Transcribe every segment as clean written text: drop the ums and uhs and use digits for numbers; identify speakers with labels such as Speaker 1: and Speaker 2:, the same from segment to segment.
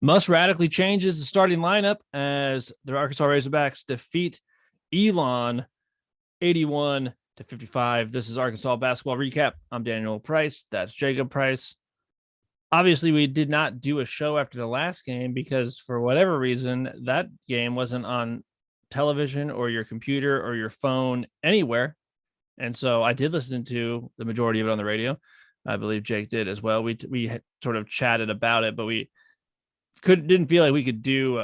Speaker 1: Must radically changes the starting lineup as the Arkansas Razorbacks defeat Elon 81-55. This is Arkansas basketball recap. I'm Daniel Price. That's Jacob Price. Obviously, we did not do a show after the last game because for whatever reason, that game wasn't on television or your computer or your phone anywhere. And so I did listen to the majority of it on the radio. I believe Jake did as well. We had sort of chatted about it, but we didn't feel like we could do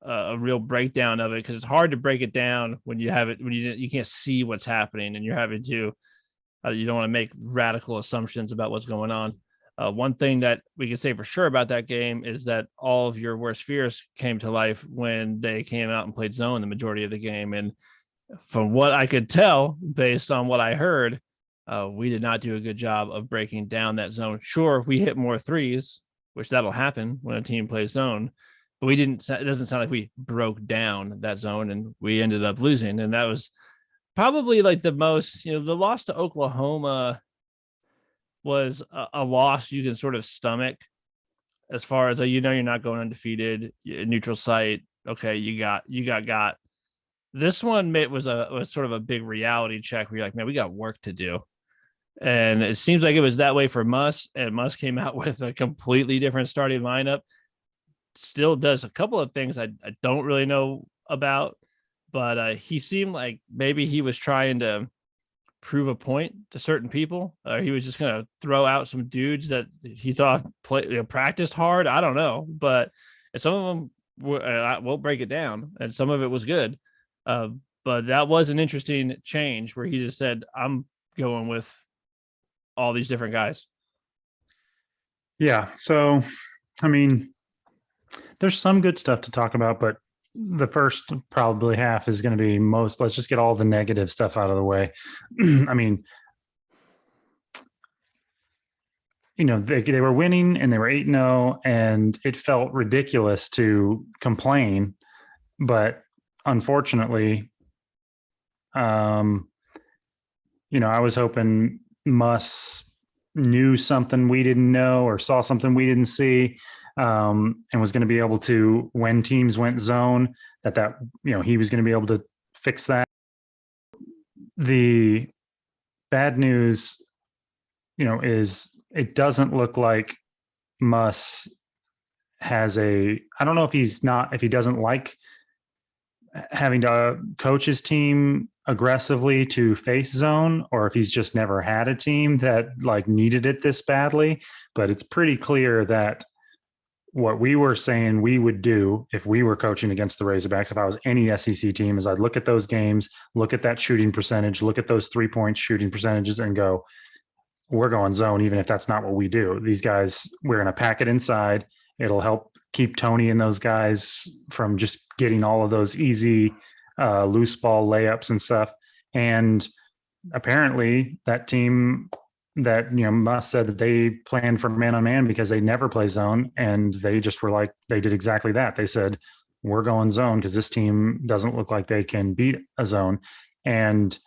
Speaker 1: a real breakdown of it because it's hard to break it down when you have it when you can't see what's happening and you're having to you don't want to make radical assumptions about what's going on. One thing that we can say for sure about that game is that all of your worst fears came to life when they came out and played zone the majority of the game. And from what I could tell, based on what I heard, we did not do a good job of breaking down that zone. Sure, we hit more threes, which that'll happen when a team plays zone, but we didn't. It doesn't sound like we broke down that zone, and we ended up losing. And that was probably like the most. The loss to Oklahoma was a loss you can sort of stomach, as far as you're not going undefeated, neutral site. Okay, you got. This one was sort of a big reality check where you're like, man, we got work to do. And it seems like it was that way for Muss, and Muss came out with a completely different starting lineup. Still does a couple of things I don't really know about, but he seemed like maybe he was trying to prove a point to certain people. He was just going to throw out some dudes that he thought practiced hard. I don't know, but some of them we'll break it down, and some of it was good. But that was an interesting change where he just said, I'm going with all these different guys.
Speaker 2: Yeah. So, I mean, there's some good stuff to talk about, but the first probably half is going to be let's just get all the negative stuff out of the way. I mean, they were winning and they were 8-0 and it felt ridiculous to complain, but unfortunately, I was hoping Muss knew something we didn't know or saw something we didn't see, and was going to be able to, when teams went zone, he was going to be able to fix that. The bad news, is it doesn't look like Muss has I don't know if he doesn't like having to coach his team aggressively to face zone, or if he's just never had a team that needed it this badly. But it's pretty clear that what we were saying we would do if we were coaching against the Razorbacks, if I was any SEC team, is I'd look at those games, look at that shooting percentage, look at those 3-point shooting percentages and go, we're going zone, even if that's not what we do. These guys, we're going to pack it inside. It'll help keep Tony and those guys from just getting all of those easy loose ball layups and stuff. And apparently that team that, Muss said that they planned for man on man because they never play zone. And they just were like, they did exactly that. They said, we're going zone because this team doesn't look like they can beat a zone. And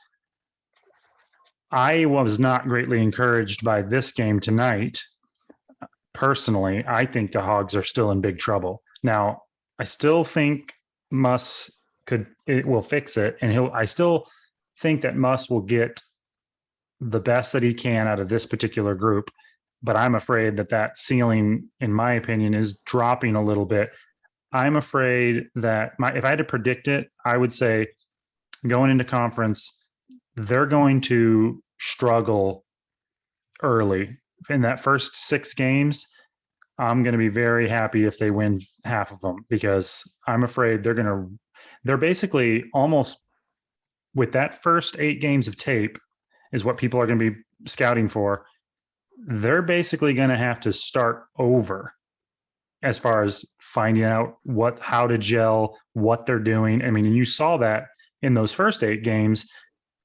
Speaker 2: I was not greatly encouraged by this game tonight. Personally, I think the Hogs are still in big trouble. Now, I still think Muss will fix it, and I still think that Muss will get the best that he can out of this particular group. But I'm afraid that ceiling, in my opinion, is dropping a little bit. I'm afraid that if I had to predict it, I would say going into conference, they're going to struggle early. In that first 6 games, I'm going to be very happy if they win half of them, because I'm afraid they're basically almost, with that first 8 games of tape is what people are going to be scouting for. They're basically going to have to start over as far as finding out how to gel, what they're doing. I mean, and you saw that in those first 8 games.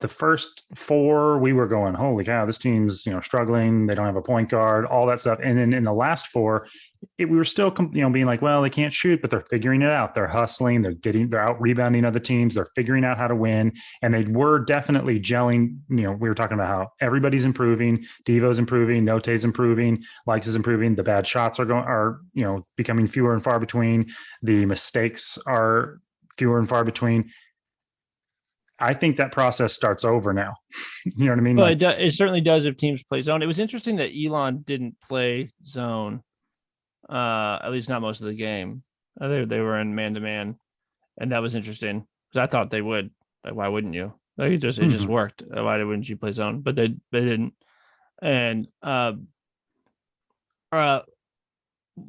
Speaker 2: The first 4, we were going, holy cow, this team's struggling. They don't have a point guard, all that stuff. And then in the last 4, we were still, being like, well, they can't shoot, but they're figuring it out. They're hustling. They're out rebounding other teams. They're figuring out how to win. And they were definitely gelling. We were talking about how everybody's improving. Devo's improving. Note's improving. Likes is improving. The bad shots are becoming fewer and far between. The mistakes are fewer and far between. I think that process starts over now. You know what I mean?
Speaker 1: Well, it certainly does if teams play zone. It was interesting that Elon didn't play zone, at least not most of the game. They were in man to man, and that was interesting because I thought they would. Like, why wouldn't you? Like, it just worked. Why wouldn't you play zone? But they didn't. And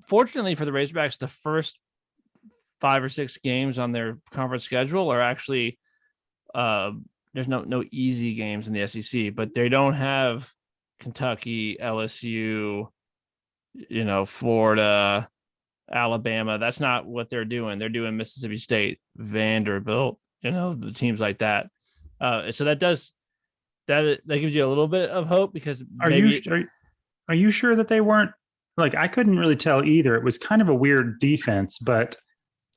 Speaker 1: fortunately for the Razorbacks, the first 5 or 6 games on their conference schedule are actually there's no easy games in the SEC, but they don't have Kentucky, LSU, Florida, Alabama. That's not what they're doing. They're doing Mississippi State, Vanderbilt, the teams like that. So that gives you a little bit of hope because
Speaker 2: are you sure that they weren't, like, I couldn't really tell either. It was kind of a weird defense, but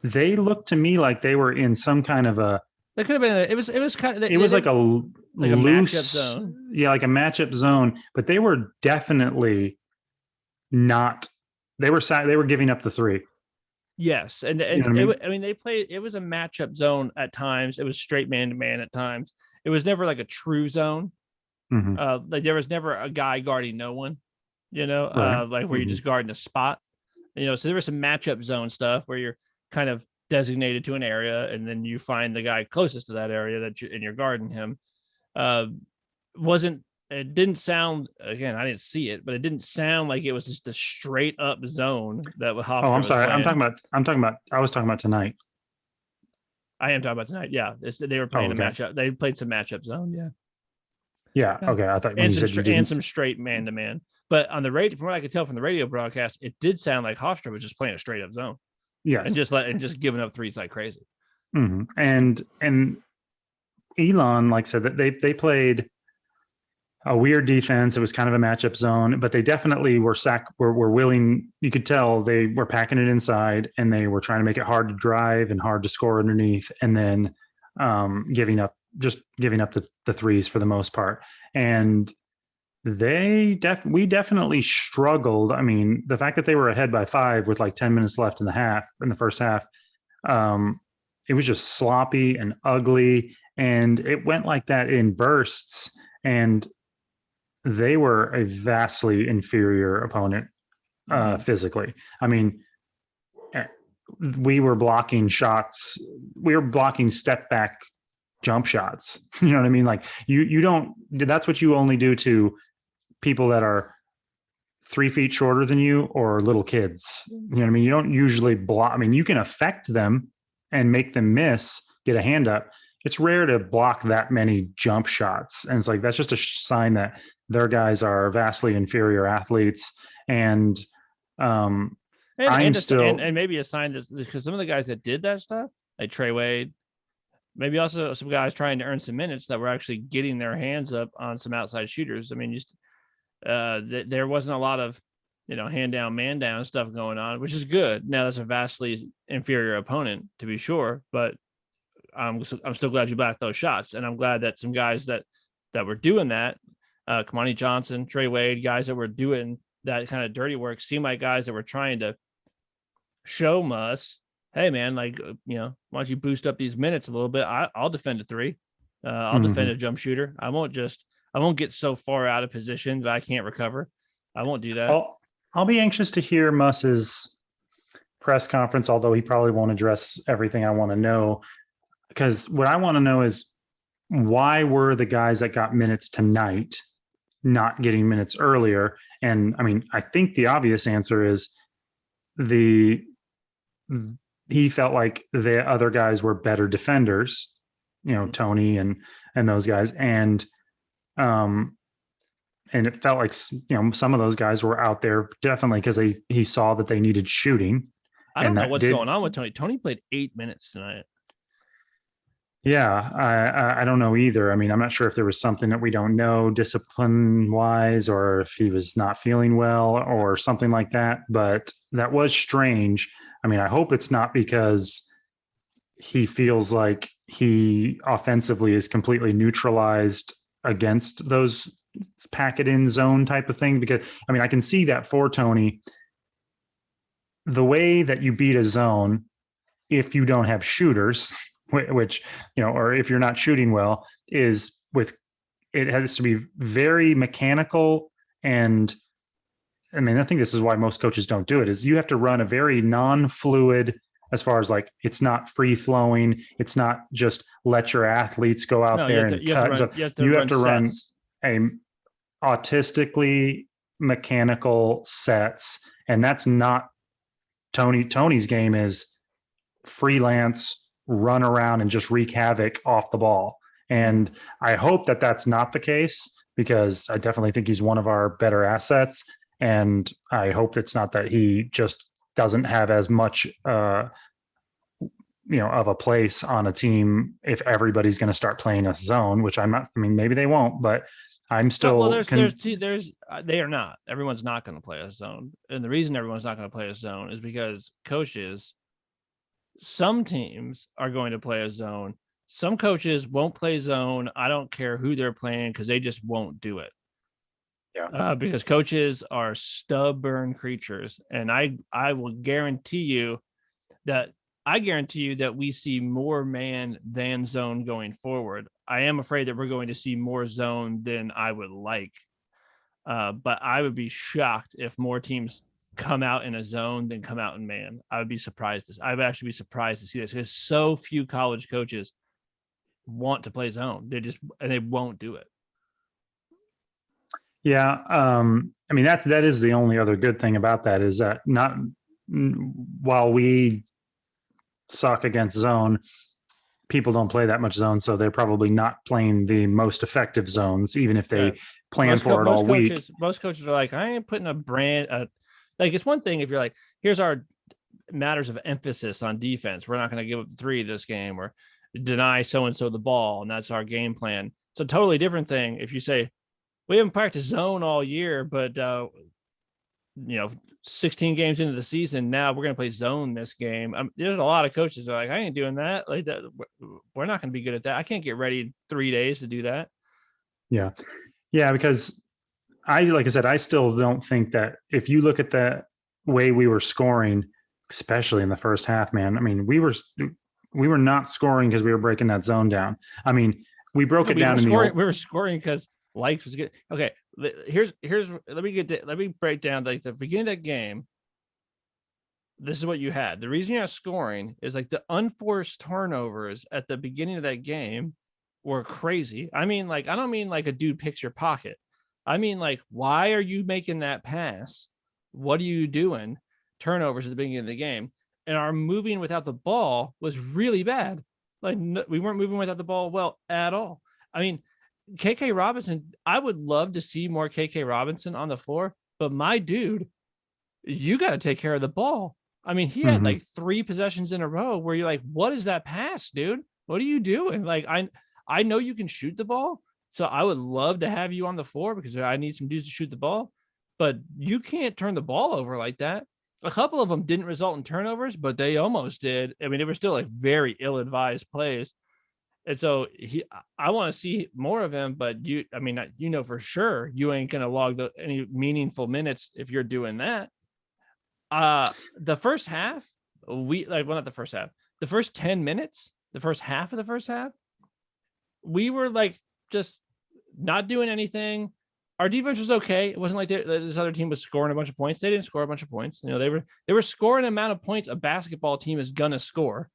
Speaker 2: they looked to me like they were in some kind of a,
Speaker 1: it could have been. It was kind of.
Speaker 2: It was like a loose
Speaker 1: matchup zone.
Speaker 2: Yeah, like a matchup zone. But they were definitely not. They were giving up the 3.
Speaker 1: Yes, and they played. It was a matchup zone at times. It was straight man to man at times. It was never like a true zone.
Speaker 2: Mm-hmm.
Speaker 1: Like there was never a guy guarding no one.
Speaker 2: Right.
Speaker 1: Like where you're just guarding a spot. So there was some matchup zone stuff where you're kind of designated to an area and then you find the guy closest to that area and you're guarding him. It didn't sound, again, I didn't see it, but it didn't sound like it was just a straight up zone that Hofstra
Speaker 2: I'm sorry.
Speaker 1: I was
Speaker 2: talking about tonight.
Speaker 1: I am talking about tonight. Yeah. They were playing a matchup. They played some matchup zone. Yeah.
Speaker 2: Yeah. Okay. I thought
Speaker 1: and some straight man to man, but on the radio, from what I could tell from the radio broadcast, it did sound like Hofstra was just playing a straight up zone.
Speaker 2: Yes.
Speaker 1: And just giving up threes like crazy.
Speaker 2: Mm-hmm. And Elon, like I said, that they played a weird defense. It was kind of a matchup zone, but they definitely were willing. You could tell they were packing it inside and they were trying to make it hard to drive and hard to score underneath, and then giving up the threes for the most part. And we definitely struggled. I mean, the fact that they were ahead by 5 with like 10 minutes left in the first half, it was just sloppy and ugly, and it went like that in bursts. And they were a vastly inferior opponent physically. I mean, we were blocking shots. We were blocking step back jump shots. You know what I mean? Like you don't. That's what you only do to people that are 3 feet shorter than you or little kids. You know what I mean? You don't usually block. I mean, you can affect them and make them miss, get a hand up. It's rare to block that many jump shots. And it's like, that's just a sign that their guys are vastly inferior athletes. And maybe
Speaker 1: a sign that, because some of the guys that did that stuff, like Trey Wade, maybe also some guys trying to earn some minutes that were actually getting their hands up on some outside shooters. I mean, there wasn't a lot of, hand down, man down stuff going on, which is good. Now that's a vastly inferior opponent to be sure, but I'm still glad you blocked those shots. And I'm glad that some guys that were doing that, Kamani Johnson, Trey Wade, guys that were doing that kind of dirty work, seem like guys that were trying to show us, hey man, like, why don't you boost up these minutes a little bit? I'll defend a 3. I'll defend a jump shooter. I won't get so far out of position that I can't recover. I won't do that.
Speaker 2: I'll be anxious to hear Muss's press conference, although he probably won't address everything I want to know, because what I want to know is, why were the guys that got minutes tonight not getting minutes earlier? And I mean, I think the obvious answer is he felt like the other guys were better defenders, Tony and those guys. And it felt like, some of those guys were out there definitely because he saw that they needed shooting.
Speaker 1: I don't know what's going on with Tony. Tony played 8 minutes tonight.
Speaker 2: Yeah, I don't know either. I mean, I'm not sure if there was something that we don't know discipline wise, or if he was not feeling well or something like that. But that was strange. I mean, I hope it's not because he feels like he offensively is completely neutralized against those pack it in zone type of thing. Because I mean, I can see that for Tony, the way that you beat a zone if you don't have shooters, which, or if you're not shooting well, is with it has to be very mechanical. And I mean, I think this is why most coaches don't do it, is you have to run a very non-fluid, as far as like it's not free flowing. It's not just let your athletes go out
Speaker 1: No, you
Speaker 2: there
Speaker 1: have to
Speaker 2: and cut. So
Speaker 1: you have to
Speaker 2: you have
Speaker 1: run
Speaker 2: to run
Speaker 1: sets.
Speaker 2: a autistically mechanical sets. And that's not Tony's game is freelance, run around and just wreak havoc off the ball. And I hope that that's not the case, because I definitely think he's one of our better assets. And I hope it's not that he just doesn't have as much, of a place on a team if everybody's going to start playing a zone, which I'm not. I mean, maybe they won't, but I'm
Speaker 1: So, well,
Speaker 2: still
Speaker 1: they are not. Everyone's not going to play a zone, and the reason everyone's not going to play a zone is because coaches. Some teams are going to play a zone. Some coaches won't play zone. I don't care who they're playing because they just won't do it.
Speaker 2: Yeah.
Speaker 1: Because coaches are stubborn creatures, and I will guarantee you that we see more man than zone going forward. I am afraid that we're going to see more zone than I would like. But I would be shocked if more teams come out in a zone than come out in man. I would be surprised. I would actually be surprised to see this because so few college coaches want to play zone. They won't do it.
Speaker 2: Yeah. I mean, that is the only other good thing about that, is that not while we suck against zone, people don't play that much zone, so they're probably not playing the most effective zones, even if they plan for it all week.
Speaker 1: Most coaches are like, I ain't putting a brand. Like, it's one thing if you're like, here's our matters of emphasis on defense. We're not going to give up the three this game or deny so and so the ball, and that's our game plan. It's a totally different thing if you say we haven't practiced zone all year, but 16 games into the season, now we're going to play zone this game. There's a lot of coaches that are like, I ain't doing that. Like that, we're not going to be good at that. I can't get ready in 3 days to do that.
Speaker 2: Yeah. Yeah. Because like I said, I still don't think that if you look at the way we were scoring, especially in the first half, man, I mean, we were not scoring because we were breaking that zone down. I mean, we broke it down in
Speaker 1: we were scoring because likes was good. Okay. Here's let me break down like the beginning of that game. This is what you had. The reason you're not scoring is like the unforced turnovers at the beginning of that game were crazy. I mean, like, I don't mean like a dude picks your pocket. I mean, like, why are you making that pass? What are you doing? Turnovers at the beginning of the game. And our moving without the ball was really bad. Like, we weren't moving without the ball well at all. I mean, KK Robinson, I would love to see more KK Robinson on the floor, but my dude, you got to take care of the ball. I mean, he had like 3 possessions in a row where you're like, what is that pass, dude? What are you doing? Like, I know you can shoot the ball, so I would love to have you on the floor because I need some dudes to shoot the ball, but you can't turn the ball over like that. A couple of them didn't result in turnovers, but they almost did. I mean, they were still like very ill-advised plays. And so I want to see more of him, but for sure you ain't going to log any meaningful minutes if you're doing that. The first half, not the first half, the first 10 minutes, the first half of the first half, we were like just not doing anything. Our defense was okay. It wasn't like this other team was scoring a bunch of points. They didn't score a bunch of points. They were scoring the amount of points a basketball team is gonna score.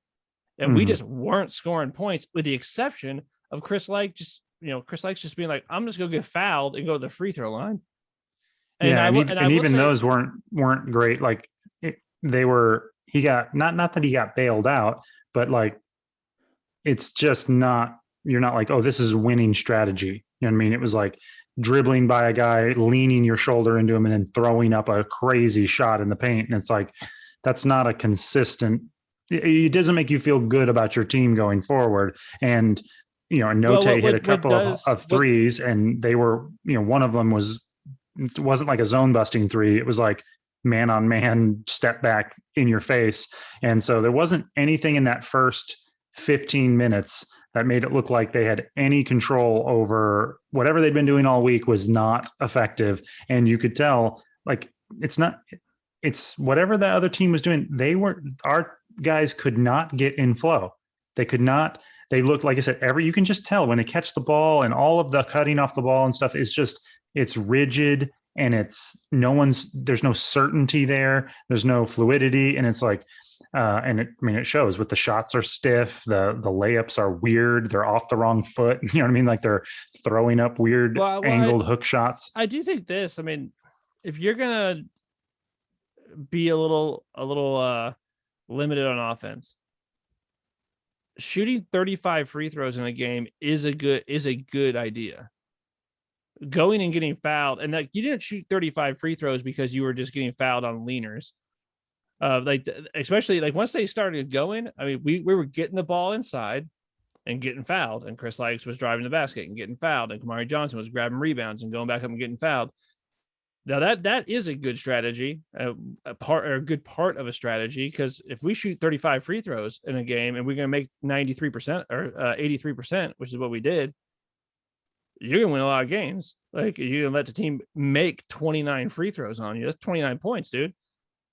Speaker 1: And we just weren't scoring points, with the exception of Chris Lake just being like, I'm just gonna get fouled and go to the free throw line.
Speaker 2: And even those weren't great. Like he got not that he got bailed out, but like it's just not. You're not like, oh, this is winning strategy. You know what I mean? It was like dribbling by a guy, leaning your shoulder into him, and then throwing up a crazy shot in the paint. And it's like, that's not a consistent it doesn't make you feel good about your team going forward. And Note
Speaker 1: Well,
Speaker 2: hit a
Speaker 1: what
Speaker 2: couple
Speaker 1: does
Speaker 2: of
Speaker 1: what
Speaker 2: threes, and they were, one of them it wasn't like a zone busting three. It was like man on man, step back in your face. And so there wasn't anything in that first 15 minutes that made it look like they had any control over whatever they'd been doing all week was not effective. And you could tell, like, it's whatever the other team was doing. Our guys could not get in flow. They could not, they looked, like I said, you can just tell when they catch the ball, and all of the cutting off the ball and stuff is just, it's rigid, and there's no certainty there. There's no fluidity. And it's like, it shows with the shots are stiff. The layups are weird. They're off the wrong foot. You know what I mean? Like they're throwing up weird angled hook shots.
Speaker 1: I do think this, if you're going to be a little limited on offense, shooting 35 free throws in a game is a good idea. Going and getting fouled, and like you didn't shoot 35 free throws because you were just getting fouled on leaners. Especially like once they started going, we were getting the ball inside and getting fouled, and Chris Lykes was driving the basket and getting fouled, and Kamari Johnson was grabbing rebounds and going back up and getting fouled. Now that is a good strategy, a good part of a strategy, because if we shoot 35 free throws in a game and we're going to make 93% or 83%, which is what we did, you're going to win a lot of games. Like, you're going to let the team make 29 free throws on you. That's 29 points, dude.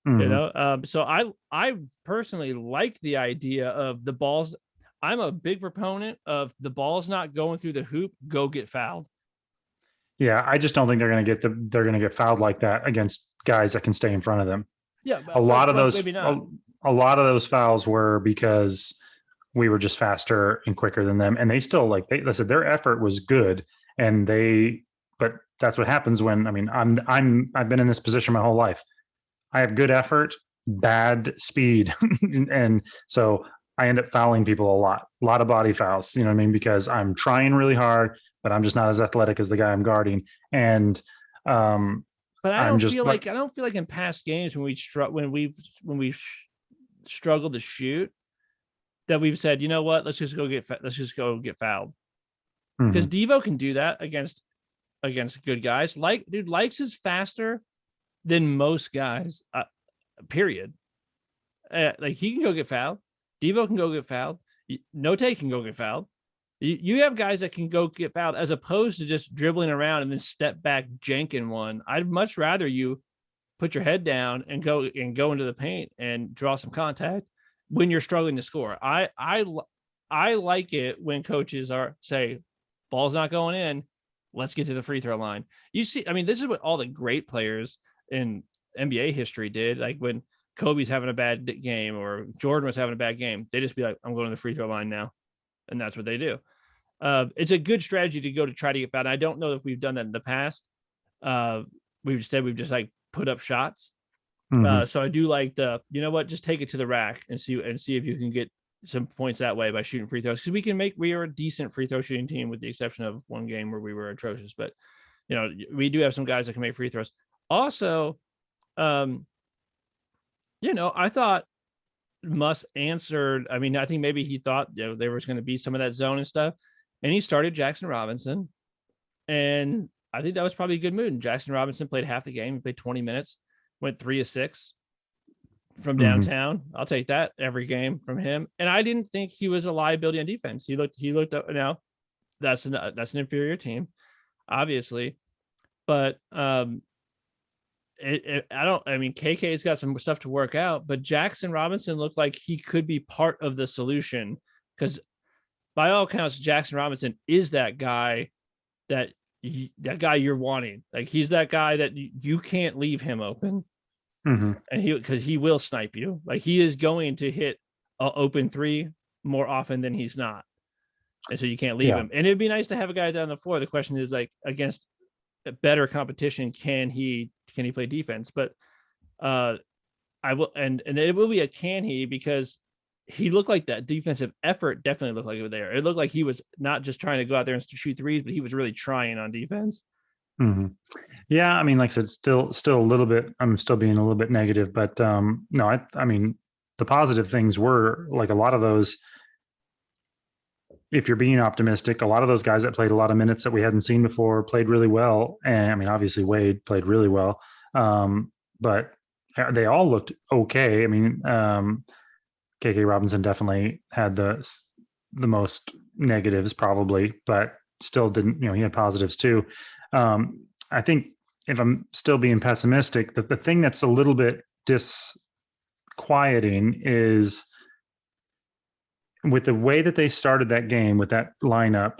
Speaker 2: Mm-hmm.
Speaker 1: So I personally like the idea of the balls. I'm a big proponent of the ball's not going through the hoop, go get fouled.
Speaker 2: Yeah, I just don't think they're going to get fouled like that against guys that can stay in front of them.
Speaker 1: Yeah,
Speaker 2: a lot of those
Speaker 1: maybe not.
Speaker 2: A lot of those fouls were because we were just faster and quicker than them, and they still, like they said, their effort was good, but that's what happens when I've been in this position my whole life. I have good effort, bad speed, and so I end up fouling people a lot of body fouls. You know what I mean? Because I'm trying really hard, but I'm just not as athletic as the guy I'm guarding. And
Speaker 1: but I don't feel like in past games when we've struggled to shoot, that we've said, you know what, let's just go get fouled. Because Devo can do that against good guys. Likes is faster than most guys. Period. Like, he can go get fouled. Devo can go get fouled. Note can go get fouled. You have guys that can go get fouled, as opposed to just dribbling around and then step back janking one. I'd much rather you put your head down and go into the paint and draw some contact when you're struggling to score. I like it when coaches say, ball's not going in, let's get to the free throw line. You see, this is what all the great players in NBA history did. Like when Kobe's having a bad game or Jordan was having a bad game, they just be like, I'm going to the free throw line now. And that's what they do. It's a good strategy to try to get fouled. I don't know if we've done that in the past. We've just like put up shots. So I do like just take it to the rack and see if you can get some points that way by shooting free throws, because we are a decent free throw shooting team, with the exception of one game where we were atrocious. But we do have some guys that can make free throws. Also, I thought Muss answered. I think maybe he thought there was going to be some of that zone and stuff, and he started Jackson Robinson, and I think that was probably a good mood. And Jackson Robinson played half the game. He played 20 minutes, went 3 of 6 from downtown. I'll take that every game from him. And I didn't think he was a liability on defense. He looked up. Now that's an inferior team, obviously, but KK's got some stuff to work out, but Jackson Robinson looked like he could be part of the solution, because by all accounts, Jackson Robinson is that guy you're wanting. Like, he's that guy that you can't leave him open. And because he will snipe you. Like, he is going to hit an open 3 more often than he's not. And so you can't leave him. And it'd be nice to have a guy down the floor. The question is, like, against better competition, can he play defense? But I will, and it will be a can he, because he looked like that defensive effort definitely looked like it was there. It looked like he was not just trying to go out there and shoot threes, but he was really trying on defense.
Speaker 2: Yeah, like I said, still a little bit. I'm still being a little bit negative, but no, the positive things were like a lot of those, if you're being optimistic, a lot of those guys that played a lot of minutes that we hadn't seen before played really well. And I mean, obviously Wade played really well. But they all looked okay. I mean, KK Robinson definitely had the most negatives probably, but still didn't, he had positives too. I think if I'm still being pessimistic, the thing that's a little bit disquieting is with the way that they started that game with that lineup.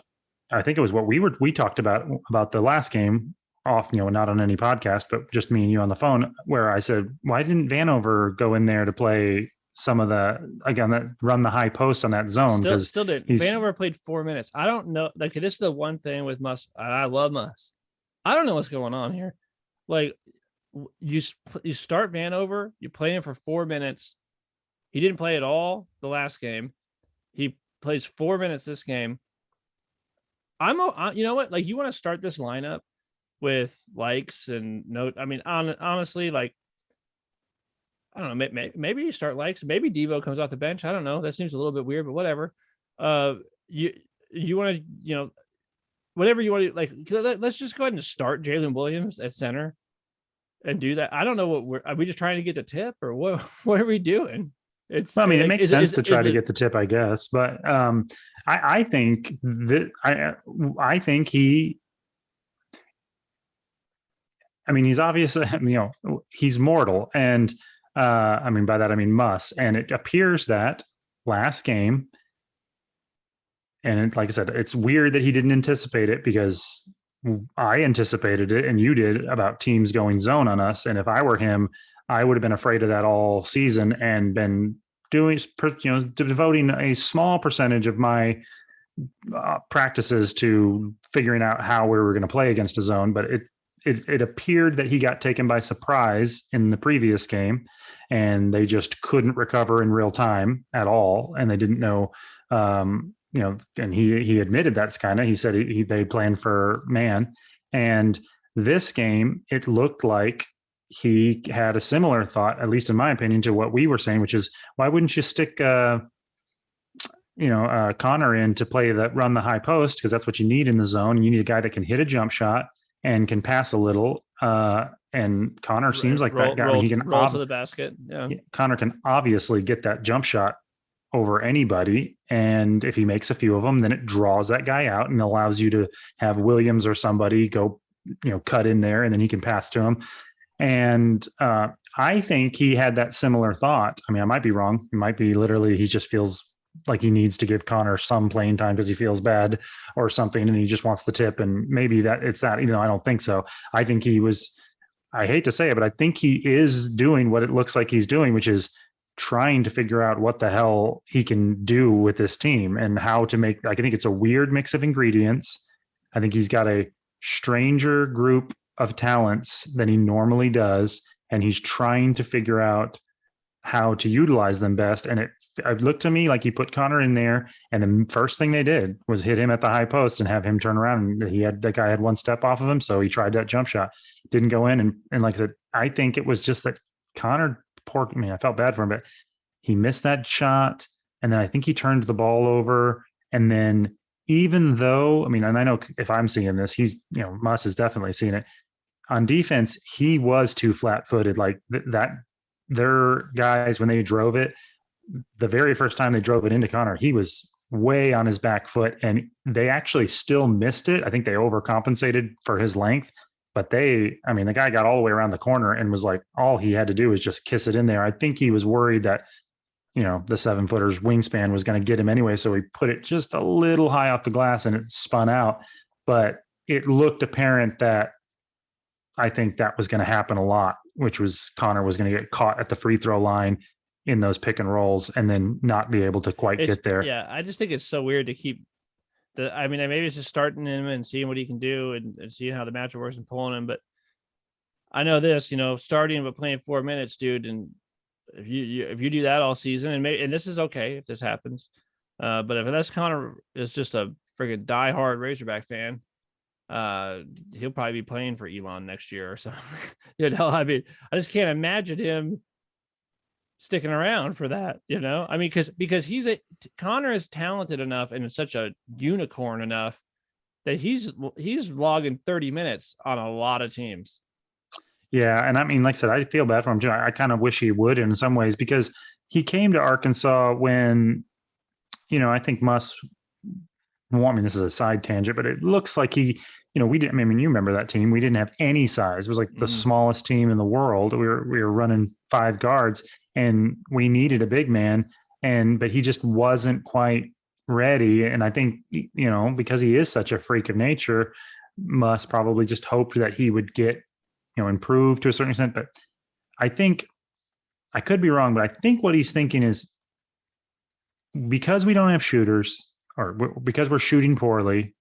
Speaker 2: I think it was what we talked about the last game off, not on any podcast, but just me and you on the phone, where I said, why didn't Vanover go in there to play some of the, again, that run the high post on that zone? Because
Speaker 1: still did. Vanover played 4 minutes. I don't know. Like, this is the one thing with Muss. I love Muss. I don't know what's going on here. Like, you start Vanover, you play him for 4 minutes. He didn't play at all the last game. He plays 4 minutes this game. You know what? Like, you want to start this lineup with Likes and note. I mean, honestly, like, I don't know. Maybe you start Likes. Maybe Devo comes off the bench. I don't know. That seems a little bit weird, but whatever. You want to, whatever you want to, like. Let's just go ahead and start Jalen Williams at center and do that. I don't know what are we just trying to get the tip, or what? What are we doing?
Speaker 2: Well, I mean, it makes sense to try to get the tip, I guess. But I think that I think he. I mean, he's obviously, he's mortal, and I mean by that I mean Muss, and it appears that last game, and like I said, it's weird that he didn't anticipate it, because I anticipated it and you did, about teams going zone on us, and if I were him, I would have been afraid of that all season and been devoting a small percentage of my practices to figuring out how we were going to play against a zone. But it appeared that he got taken by surprise in the previous game, and they just couldn't recover in real time at all, and they didn't know. And he admitted that's he said they planned for man, and this game it looked like he had a similar thought, at least in my opinion, to what we were saying, which is, why wouldn't you stick Connor in to play that, run the high post, because that's what you need in the zone. You need a guy that can hit a jump shot and can pass a little. And Connor seems like that guy. He can
Speaker 1: roll to the basket. Yeah.
Speaker 2: Connor can obviously get that jump shot over anybody, and if he makes a few of them, then it draws that guy out and allows you to have Williams or somebody go, cut in there, and then he can pass to him. And I think he had that similar thought. I mean, I might be wrong. It might be literally he just feels like he needs to give Connor some playing time because he feels bad or something, and he just wants the tip. And maybe it's that. I don't think so. I think he was. I hate to say it, but I think he is doing what it looks like he's doing, which is trying to figure out what the hell he can do with this team and how to make. I think it's a weird mix of ingredients. I think he's got a stranger group of talents than he normally does, and he's trying to figure out how to utilize them best. And it looked to me like he put Connor in there, and the first thing they did was hit him at the high post and have him turn around, and that guy had one step off of him, so he tried that jump shot, didn't go in. And like I said, I think it was just that Connor, I felt bad for him, but he missed that shot, and then I think he turned the ball over. And then, even though, and I know if I'm seeing this, he's, Muss is definitely seeing it on defense, he was too flat-footed. Like that, their guys, when they drove it, the very first time they drove it into Connor, he was way on his back foot, and they actually still missed it. I think they overcompensated for his length, but the guy got all the way around the corner and was like, all he had to do was just kiss it in there. I think he was worried that, the 7-footer's wingspan was going to get him anyway. So he put it just a little high off the glass and it spun out, but it looked apparent that I think that was going to happen a lot, which was Connor was going to get caught at the free throw line in those pick and rolls and then not be able to quite get there.
Speaker 1: Yeah. I just think it's so weird to keep maybe it's just starting him and seeing what he can do and seeing how the matchup works and pulling him. But I know this, starting but playing 4 minutes, dude. And if you do that all season, and this is okay if this happens, but if unless Connor is just a friggin' diehard Razorback fan, he'll probably be playing for Elon next year or something. I just can't imagine him sticking around for that, you know? I mean, because Connor is talented enough and is such a unicorn enough that he's logging 30 minutes on a lot of teams.
Speaker 2: Yeah, and I mean, like I said, I feel bad for him too. I kind of wish he would in some ways because he came to Arkansas when, I think Muss. Well, I mean, this is a side tangent, but it looks like we didn't. I mean, you remember that team? We didn't have any size. It was like the smallest team in the world. We were running 5 guards, and we needed a big man, but he just wasn't quite ready. And I think because he is such a freak of nature, Muss probably just hoped that he would get improved to a certain extent. But I think I could be wrong, but I think what he's thinking is because we don't have shooters or because we're shooting poorly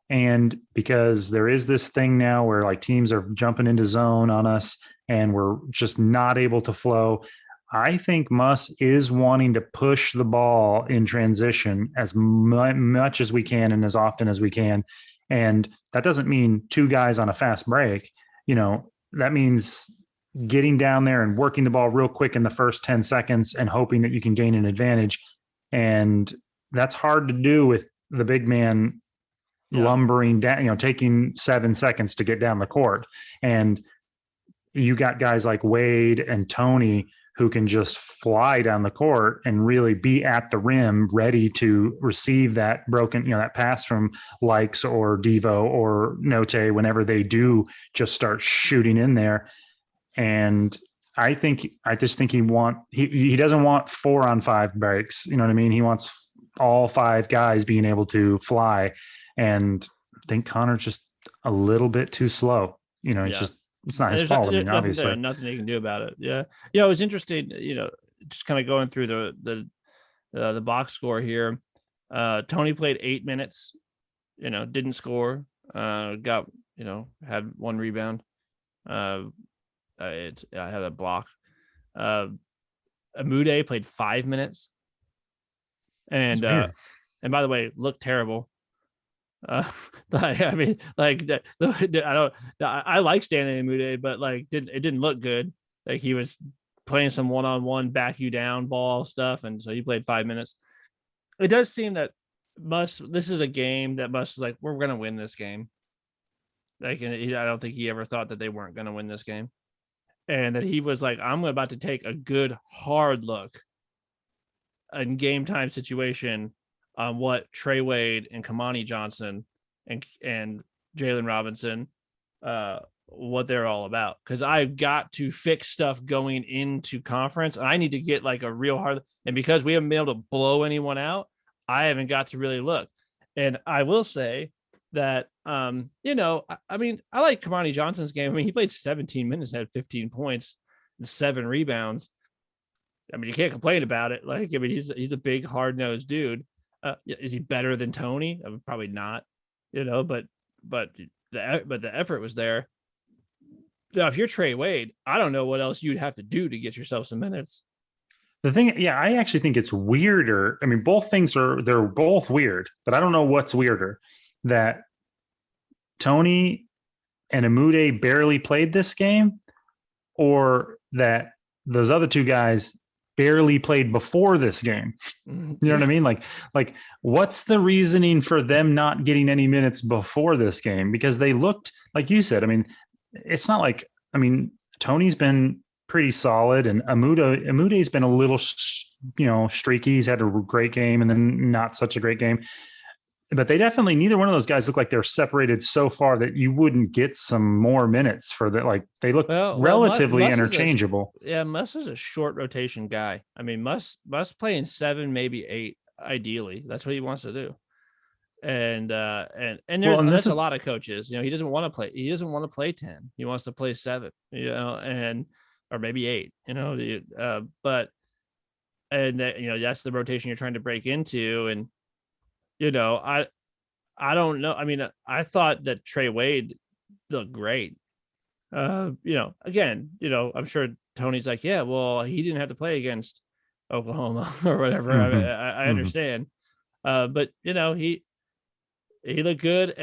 Speaker 2: and because there is this thing now where like teams are jumping into zone on us and we're just not able to flow. I think Muss is wanting to push the ball in transition as much as we can and as often as we can. And that doesn't mean 2 guys on a fast break. That means getting down there and working the ball real quick in the first 10 seconds and hoping that you can gain an advantage. And that's hard to do with the big man lumbering down, taking 7 seconds to get down the court. And you got guys like Wade and Tony who can just fly down the court and really be at the rim, ready to receive that broken, that pass from Likes or Devo or Note whenever they do just start shooting in there. And I just think he doesn't want 4-on-5 breaks. You know what I mean? He wants all 5 guys being able to fly. And I think Connor's just a little bit too slow. It's not his fault. I mean, obviously
Speaker 1: nothing you can do about it. Yeah. It was interesting, just kind of going through the box score here. Tony played 8 minutes, didn't score, got, had 1 rebound. I had a block. Amude played 5 minutes. And by the way, looked terrible. I mean, like I like Stanley Amude, but like it didn't look good. Like he was playing some one-on-one back you down ball stuff, and so he played 5 minutes. It does seem that this is a game that Muss is like, we're gonna win this game. Like, I don't think he ever thought that they weren't gonna win this game, and that he was like, I'm about to take a good hard look in game time situation on what Trey Wade and Kamani Johnson and Jalen Robinson, what they're all about. Because I've got to fix stuff going into conference. And I need to get like a real hard. And because we haven't been able to blow anyone out, I haven't got to really look. And I will say that, I mean, I like Kamani Johnson's game. I mean, he played 17 minutes, had 15 points and 7 rebounds. I mean, you can't complain about it. Like, I mean, he's a big, hard-nosed dude. Is he better than Tony? Probably not, but the effort was there. Now, if you're Trey Wade, I don't know what else you'd have to do to get yourself some minutes.
Speaker 2: The thing, I actually think it's weirder. I mean, they're both weird, but I don't know what's weirder, that Tony and Amude barely played this game, or that those other 2 guys barely played before this game. You know what I mean? Like what's the reasoning for them not getting any minutes before this game? Because they looked, like you said, I mean, it's not like, I mean, Tony's been pretty solid and Amude's been a little, streaky. He's had a great game and then not such a great game. But they definitely, neither one of those guys look like they're separated so far that you wouldn't get some more minutes for that. Like they look relatively interchangeable.
Speaker 1: Muss is a short rotation guy. I mean, Muss playing 7, maybe 8, ideally. That's what he wants to do. And there's a lot of coaches. He doesn't want to play. He doesn't want to play 10. He wants to play 7. Or maybe 8. But that's the rotation you're trying to break into. And I don't know. I mean, I thought that Trey Wade looked great. Again, I'm sure Tony's like, yeah, well, he didn't have to play against Oklahoma or whatever.
Speaker 2: Mm-hmm.
Speaker 1: I understand. But he looked good.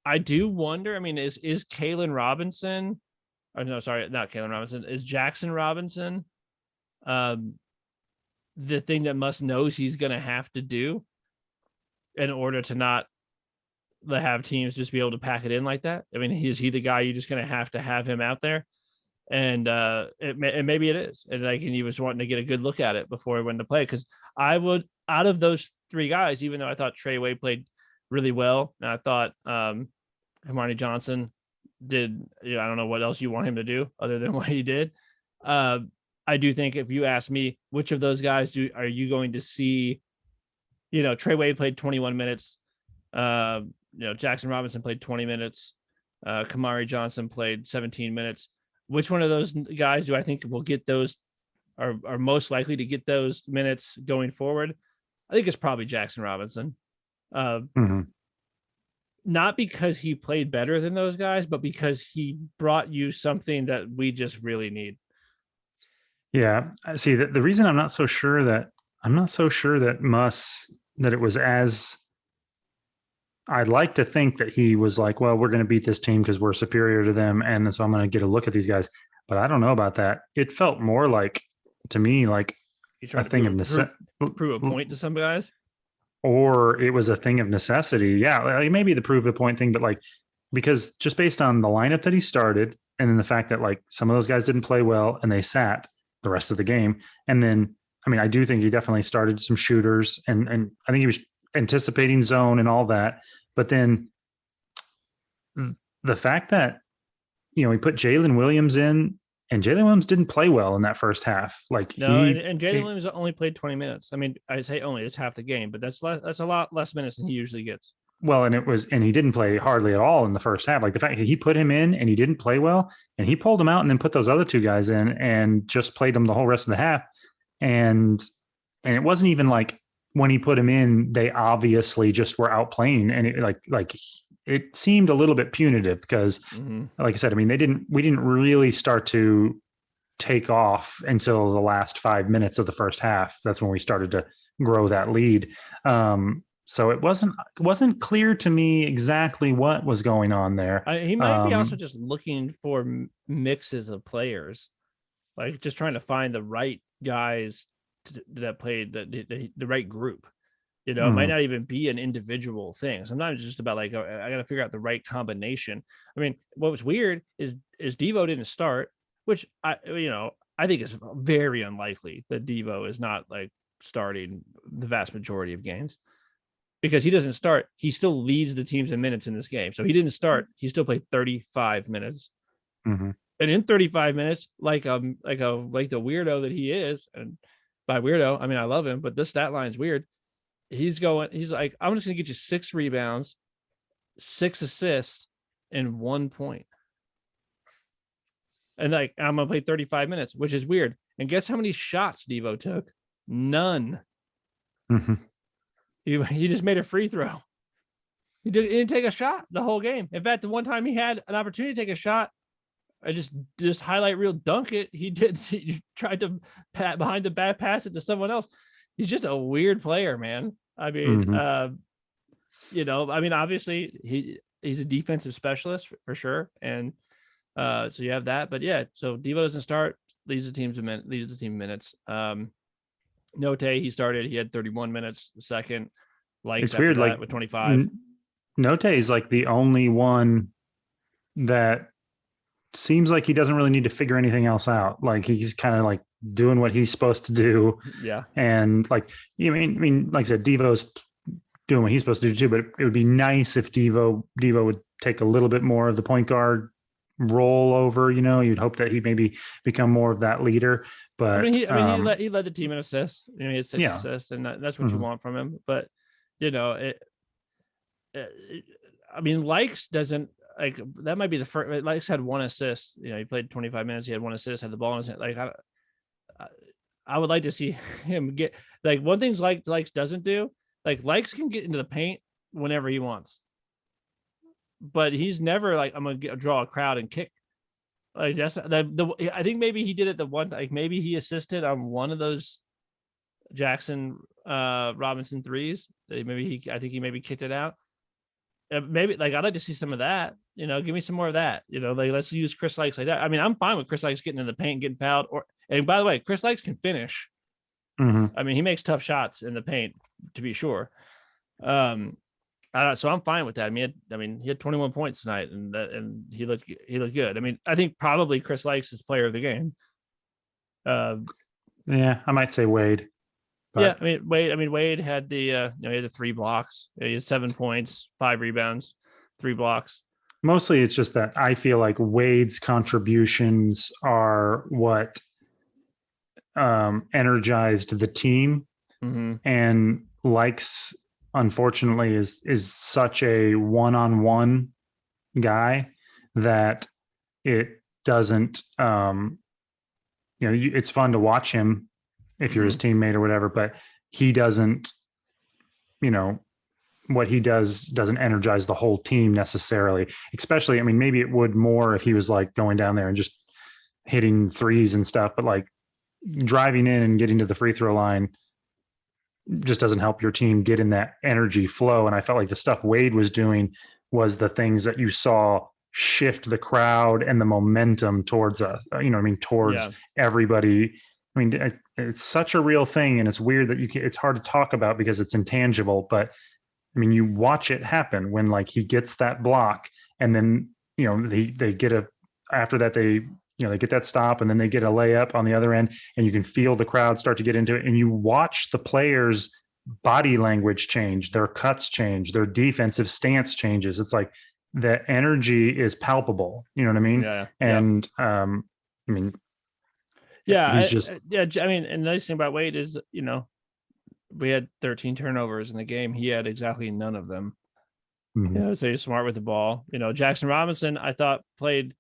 Speaker 1: I do wonder, I mean, is Kalen Robinson, or no, sorry, not Kalen Robinson, is Jackson Robinson the thing that Muss knows he's going to have to do in order to not have teams just be able to pack it in like that. I mean, is he the guy you're just going to have him out there? And maybe it is. And like, and he was wanting to get a good look at it before he went to play. Because I would, out of those three guys, even though I thought Trey Way played really well, and I thought Hermione Johnson did, I don't know what else you want him to do other than what he did. I do think if you ask me, which of those guys are you going to see? Trey Way played 21 minutes. Jackson Robinson played 20 minutes. Kamari Johnson played 17 minutes. Which one of those guys do I think will get those, are most likely to get those minutes going forward? I think it's probably Jackson Robinson. Not because he played better than those guys, but because he brought you something that we just really need.
Speaker 2: Yeah. See, the reason I'm not so sure that that it was as, I'd like to think that he was like, well, we're going to beat this team because we're superior to them. And so I'm going to get a look at these guys. But I don't know about that. It felt more like, to me, like a thing of necessity.
Speaker 1: Prove a point to some guys.
Speaker 2: Or it was a thing of necessity. Yeah, maybe the prove a point thing, but like, because just based on the lineup that he started, and then the fact that like some of those guys didn't play well and they sat the rest of the game. And then, I mean, I do think he definitely started some shooters, and I think he was anticipating zone and all that. But then the fact that, he put Jalen Williams in, and Jalen Williams didn't play well in that first half. Like
Speaker 1: and Jalen Williams only played 20 minutes. I mean, I say only, it's half the game, but that's a lot less minutes than he usually gets.
Speaker 2: Well, and he didn't play hardly at all in the first half. Like the fact that he put him in and he didn't play well, and he pulled him out and then put those other two guys in and just played them the whole rest of the half. And it wasn't even like when he put him in, they obviously just were outplaying, and it seemed a little bit punitive because, like I said, I mean, we didn't really start to take off until the last 5 minutes of the first half. That's when we started to grow that lead. So it wasn't clear to me exactly what was going on there.
Speaker 1: He might be also just looking for mixes of players, like just trying to find the right guys that played the right group. It might not even be an individual thing. Sometimes it's just about like, I got to figure out the right combination. I mean, what was weird is Devo didn't start, which I think is very unlikely that Devo is not like starting the vast majority of games, because he doesn't start. He still leads the teams in minutes in this game. So he didn't start. He still played 35 minutes. And in 35 minutes, like the weirdo that he is, and by weirdo, I mean, I love him, but this stat line is weird. He's like, I'm just going to get you 6 rebounds, 6 assists, and 1 point. And like, I'm going to play 35 minutes, which is weird. And guess how many shots Devo took? None. He just made a free throw. He didn't take a shot the whole game. In fact, the one time he had an opportunity to take a shot, I just highlight reel dunk it. He tried to pat behind the back, pass it to someone else. He's just a weird player, man. I mean, I mean, obviously he's a defensive specialist for sure. And so you have that, but yeah, so Devo doesn't start, leads the team minutes. Note, he started, he had 31 minutes a second. Like, it's weird, like with 25.
Speaker 2: Note is like the only one that seems like he doesn't really need to figure anything else out. Like he's kind of like doing what he's supposed to do.
Speaker 1: Yeah.
Speaker 2: And like, I mean, like I said, Devo's doing what he's supposed to do too, but it would be nice if Devo would take a little bit more of the point guard role over, you'd hope that he maybe become more of that leader. But
Speaker 1: he led the team in assists. He had 6 assists, and that's what you want from him. But I mean, Likes doesn't, like, that might be the first. Likes had 1 assist. He played 25 minutes. He had 1 assist. Had the ball in his hand. Like, I would like to see him get, like, one thing Likes doesn't do. Like, Likes can get into the paint whenever he wants, but he's never like, I'm gonna draw a crowd and kick. Like, that's I think maybe he did it the one, like maybe he assisted on one of those Jackson Robinson threes. I think he maybe kicked it out. Maybe, like, I'd like to see some of that. Give me some more of that. Like, let's use Chris Likes like that. I mean, I'm fine with Chris Likes getting in the paint, getting fouled, And by the way, Chris Likes can finish.
Speaker 2: Mhm.
Speaker 1: I mean, he makes tough shots in the paint, to be sure. So I'm fine with that. I mean, he had 21 points tonight, and he looked good. I mean, I think probably Chris Likes is player of the game.
Speaker 2: Yeah, I might say Wade.
Speaker 1: Yeah, I mean Wade had he had the 3 blocks. He had 7 points, 5 rebounds, 3 blocks.
Speaker 2: Mostly it's just that I feel like Wade's contributions are what energized the team, and Likes, unfortunately, is such a one-on-one guy that it doesn't it's fun to watch him if you're his teammate or whatever, but he doesn't, what he does doesn't energize the whole team necessarily. Especially, I mean, maybe it would more if he was like going down there and just hitting threes and stuff, but like driving in and getting to the free throw line just doesn't help your team get in that energy flow. And I felt like the stuff Wade was doing was the things that you saw shift the crowd and the momentum towards towards everybody. I mean, it's such a real thing, and it's weird that it's hard to talk about because it's intangible, but I mean, you watch it happen when like he gets that block, and then they get after that they get that stop, and then they get a layup on the other end, and you can feel the crowd start to get into it, and you watch the players' body language change, their cuts change, their defensive stance changes. It's like the energy is palpable. You know what I mean?
Speaker 1: Yeah.
Speaker 2: And I mean,
Speaker 1: yeah,
Speaker 2: he's just
Speaker 1: I mean, and the nice thing about Wade is, we had 13 turnovers in the game. He had exactly none of them. So he's smart with the ball. Jackson Robinson, I thought played.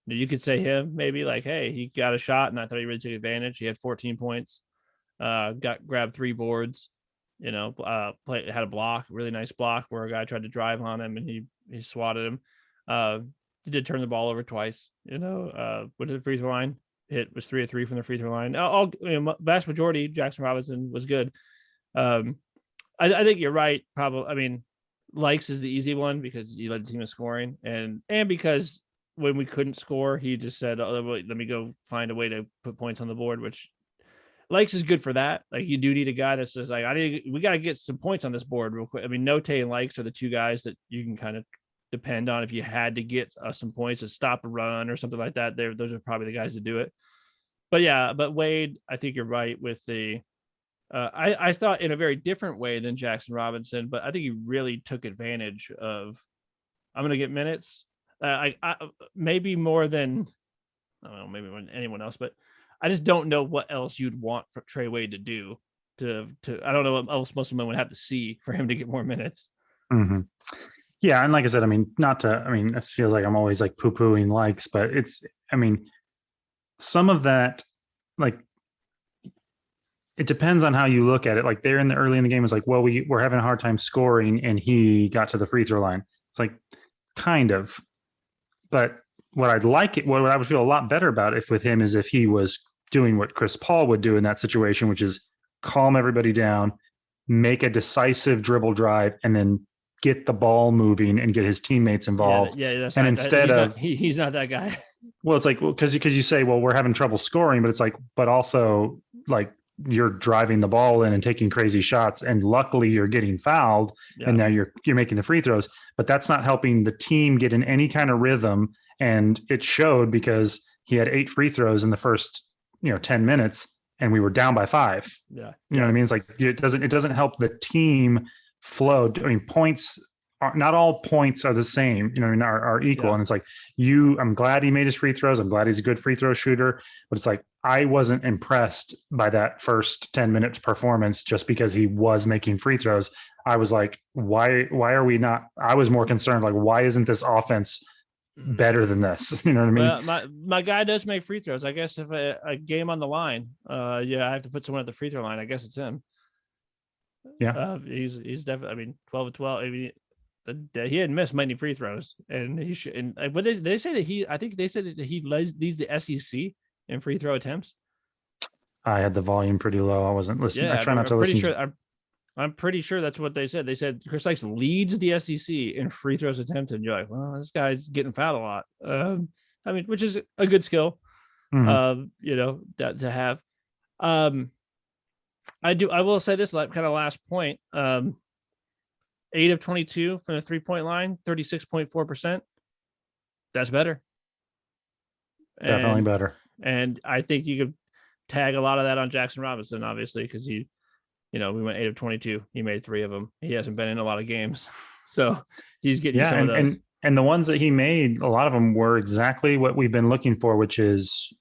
Speaker 1: You could say him maybe like, hey, he got a shot, and I thought he really took advantage. He had 14 points, grabbed 3 boards. Had a block, really nice block where a guy tried to drive on him, and he swatted him. He did turn the ball over twice. Went to the free throw line. Hit was 3 of 3 from the free throw line. Vast majority, Jackson Robinson was good. I think you're right. Probably, I mean, Likes is the easy one because you led the team in scoring, and because when we couldn't score, he just said, "Oh, let me go find a way to put points on the board," which Likes is good for that. Like, you do need a guy that says, like, we got to get some points on this board real quick. I mean, Note and Likes are the 2 guys that you can kind of depend on if you had to get some points to stop a run or something like that. Those are probably the guys to do it. But Wade, I think you're right with the. I thought in a very different way than Jackson Robinson, but I think he really took advantage of. I'm going to get minutes. I maybe more than, I don't know, maybe more than anyone else, but I just don't know what else you'd want for Trey Wade to do. I don't know what else most of them would have to see for him to get more minutes.
Speaker 2: Yeah, and like I said, I mean, it feels like I'm always like poo-pooing Likes, but some of that, like, it depends on how you look at it. Like, there in the early in the game was like, well, we're having a hard time scoring, and he got to the free throw line. It's like, kind of, but what I would feel a lot better about with him is if he was doing what Chris Paul would do in that situation, which is calm everybody down, make a decisive dribble drive, and then get the ball moving and get his teammates involved.
Speaker 1: Yeah, that's
Speaker 2: and
Speaker 1: not,
Speaker 2: instead
Speaker 1: he's not that guy.
Speaker 2: Well, it's like, because you say, well, we're having trouble scoring, but it's like, but also like you're driving the ball in and taking crazy shots, and luckily you're getting fouled, and now you're making the free throws, but that's not helping the team get in any kind of rhythm. And it showed because he had 8 free throws in the first 10 minutes, and we were down by 5. You know what I mean? It's like it doesn't help the team flow. I mean, points are not all points are the same, are equal. And it's like, I'm glad he made his free throws. I'm glad he's a good free throw shooter, but it's like, I wasn't impressed by that first 10 minutes performance just because he was making free throws. I was like, why are we not? I was more concerned, like, why isn't this offense better than this? You know what I mean?
Speaker 1: Well, my guy does make free throws. I guess if a game on the line, I have to put someone at the free throw line. I guess it's him.
Speaker 2: Yeah,
Speaker 1: he's definitely. I mean, 12 of 12. I mean, he hadn't missed many free throws, and he should. And but they say that I think they said that he leads the SEC in free throw attempts.
Speaker 2: I had the volume pretty low. I wasn't listening. I try not to listen.
Speaker 1: I'm pretty sure that's what they said. They said Chris Likes leads the SEC in free throws attempted. And you're like, well, this guy's getting fouled a lot. I mean, which is a good skill. To have. I will say this like kind of last point. 8 of 22 from the 3-point line, 36.4%. That's better.
Speaker 2: Definitely better.
Speaker 1: And I think you could tag a lot of that on Jackson Robinson, obviously, because we went 8 of 22. He made 3 of them. He hasn't been in a lot of games. So he's getting some of those.
Speaker 2: And the ones that he made, a lot of them were exactly what we've been looking for, which is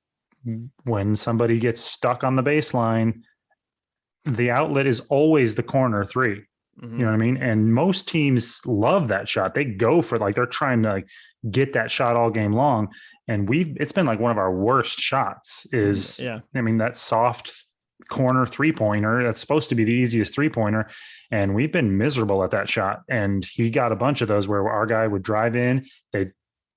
Speaker 2: when somebody gets stuck on the baseline, the outlet is always the corner 3. You know what I mean? And most teams love that shot. They go for they're trying to get that shot all game long. And it's been like one of our worst shots is, I mean, that soft corner 3-pointer. That's supposed to be the easiest 3-pointer. And we've been miserable at that shot. And he got a bunch of those where our guy would drive in, they'd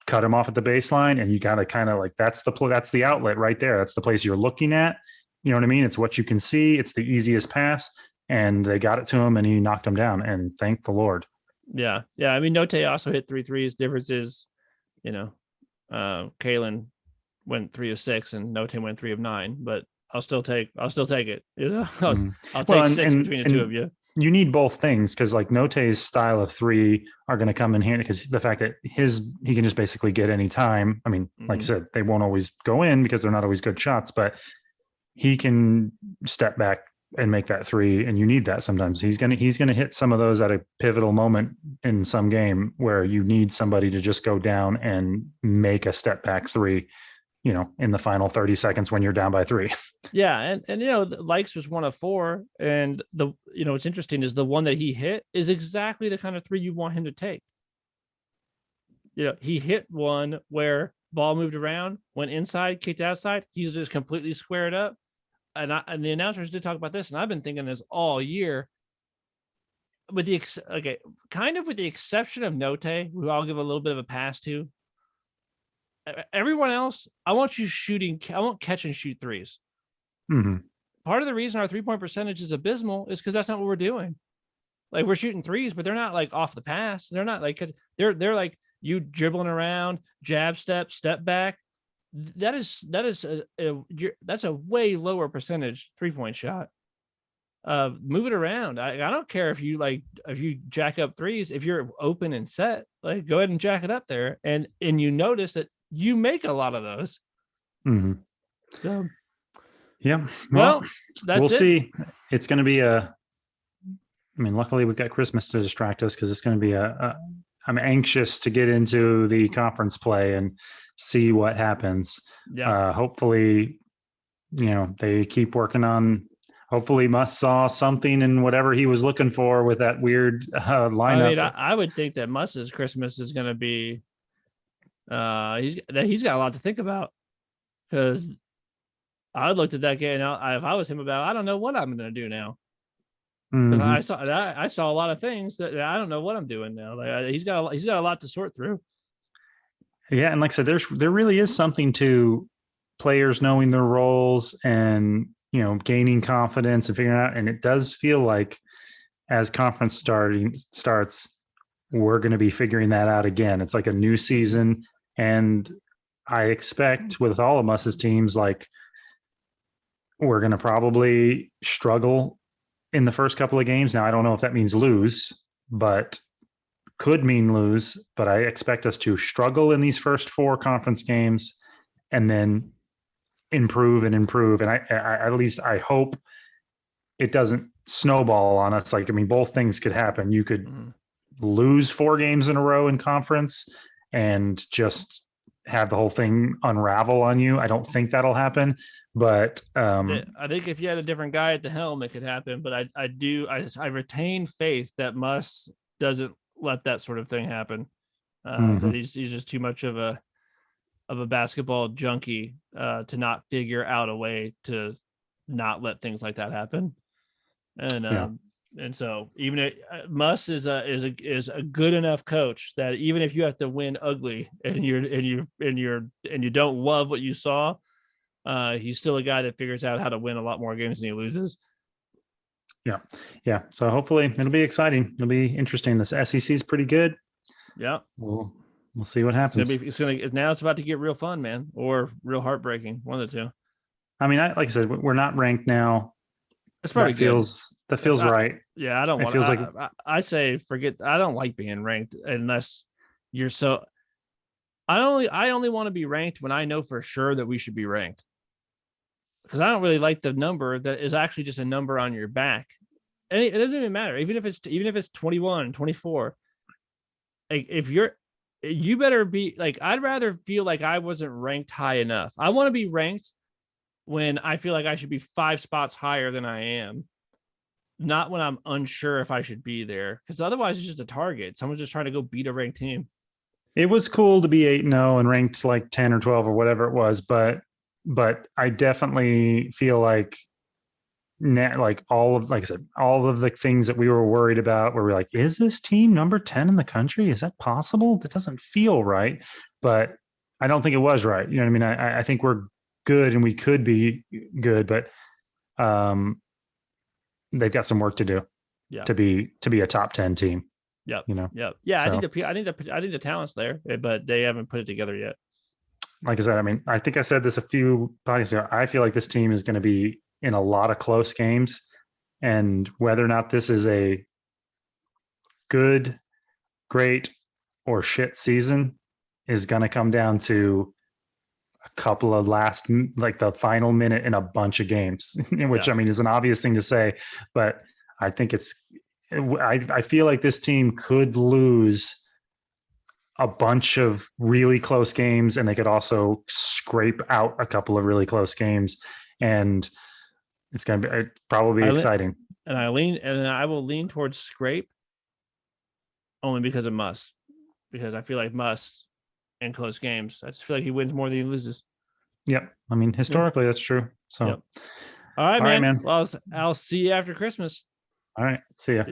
Speaker 2: cut him off at the baseline, and you got to kind of that's the outlet right there. That's the place you're looking at. You know what I mean? It's what you can see. It's the easiest pass. And they got it to him, and he knocked him down. And thank the Lord.
Speaker 1: Yeah. I mean, Note also hit 3 threes. Difference is, Kalen went 3 of 6, and Note went 3 of 9. But I'll still take it. I'll take 6 between the two of you.
Speaker 2: You need both things because Note's style of 3 are going to come in handy because the fact that he can just basically get any time. I mean, like I said, they won't always go in because they're not always good shots, but he can step back and make that 3, and you need that sometimes. He's gonna hit some of those at a pivotal moment in some game where you need somebody to just go down and make a step back 3, in the final 30 seconds when you're down by 3.
Speaker 1: Yeah, and the likes was 1 of 4, and what's interesting is the one that he hit is exactly the kind of 3 you want him to take. He hit one where ball moved around, went inside, kicked outside. He's just completely squared up. And the announcers did talk about this, and I've been thinking this all year. With the exception of Note, who I'll give a little bit of a pass to. Everyone else, I want catch and shoot 3s. Part of the reason our 3-point percentage is abysmal is because that's not what we're doing. We're shooting 3s, but they're not off the pass. They're not they're like you dribbling around, jab step back. That's a way lower percentage 3-point shot. Move it around. I don't care if you jack up 3s. If you're open and set, go ahead and jack it up there, and you notice that you make a lot of those. So
Speaker 2: yeah,
Speaker 1: well
Speaker 2: we'll see. It's going to be luckily we've got Christmas to distract us because it's going to be I'm anxious to get into the conference play and see what happens. Hopefully, they keep working on. Hopefully, Muss saw something in whatever he was looking for with that weird lineup.
Speaker 1: I mean, I would think that Muss's Christmas is going to be. He's got a lot to think about because I looked at that game. If I was him, I don't know what I'm going to do now. I saw a lot of things that I don't know what I'm doing now. He's got a lot to sort through.
Speaker 2: Yeah, and like I said, there really is something to players knowing their roles and gaining confidence and figuring out. And it does feel like as conference starts, we're going to be figuring that out again. It's like a new season, and I expect with all of us as teams, we're going to probably struggle in the first couple of games. Now, I don't know if that means lose, but could mean lose, but I expect us to struggle in these first 4 conference games and then improve. And I at least I hope it doesn't snowball on us. Both things could happen. You could lose 4 games in a row in conference and just have the whole thing unravel on you. I don't think that'll happen, but
Speaker 1: I think if you had a different guy at the helm, it could happen. But I retain faith that Muss doesn't let that sort of thing happen. That he's just too much of a basketball junkie to not figure out a way to not let things like that happen. And so even Muss is a good enough coach that even if you have to win ugly and you don't love what you saw, he's still a guy that figures out how to win a lot more games than he loses.
Speaker 2: Yeah. So hopefully it'll be exciting. It'll be interesting. This SEC is pretty good.
Speaker 1: Yeah.
Speaker 2: We'll We'll see what happens.
Speaker 1: Now it's about to get real fun, man, or real heartbreaking. One of the two.
Speaker 2: I mean, like I said, we're not ranked now.
Speaker 1: It's probably
Speaker 2: that feels right.
Speaker 1: Yeah, I don't want.
Speaker 2: Feels like
Speaker 1: I say forget. I don't like being ranked unless you're so. I only want to be ranked when I know for sure that we should be ranked. Because I don't really like the number that is actually just a number on your back. And it doesn't even matter. Even if it's 21, 24. Like if you better be like, I'd rather feel like I wasn't ranked high enough. I want to be ranked when I feel like I should be 5 spots higher than I am. Not when I'm unsure if I should be there. Because otherwise it's just a target. Someone's just trying to go beat a ranked team.
Speaker 2: It was cool to be 8-0 and ranked like 10 or 12 or whatever it was, but I definitely feel like all of the things that we were worried about where we're like, is this team number 10 in the country? Is that possible? That doesn't feel right. But I don't think it was right. You know what I mean? I think we're good and we could be good, but they've got some work to do to be a top 10 team.
Speaker 1: Yep.
Speaker 2: You know.
Speaker 1: Yep. Yeah. So, I think the talent's there, but they haven't put it together yet.
Speaker 2: Like I said, I mean, I think I said this a few podcasts ago. I feel like this team is going to be in a lot of close games, and whether or not this is a good, great, or shit season is going to come down to a couple of the final minute in a bunch of games, which I mean is an obvious thing to say, but I think I feel like this team could lose a bunch of really close games, and they could also scrape out a couple of really close games, and it's going to be probably exciting.
Speaker 1: And I will lean towards scrape only because of Muss, because I feel like Muss in close games, I just feel like he wins more than he loses.
Speaker 2: Yep. I mean, historically, that's true. So,
Speaker 1: all right, man. Well, I'll see you after Christmas.
Speaker 2: All right. See ya.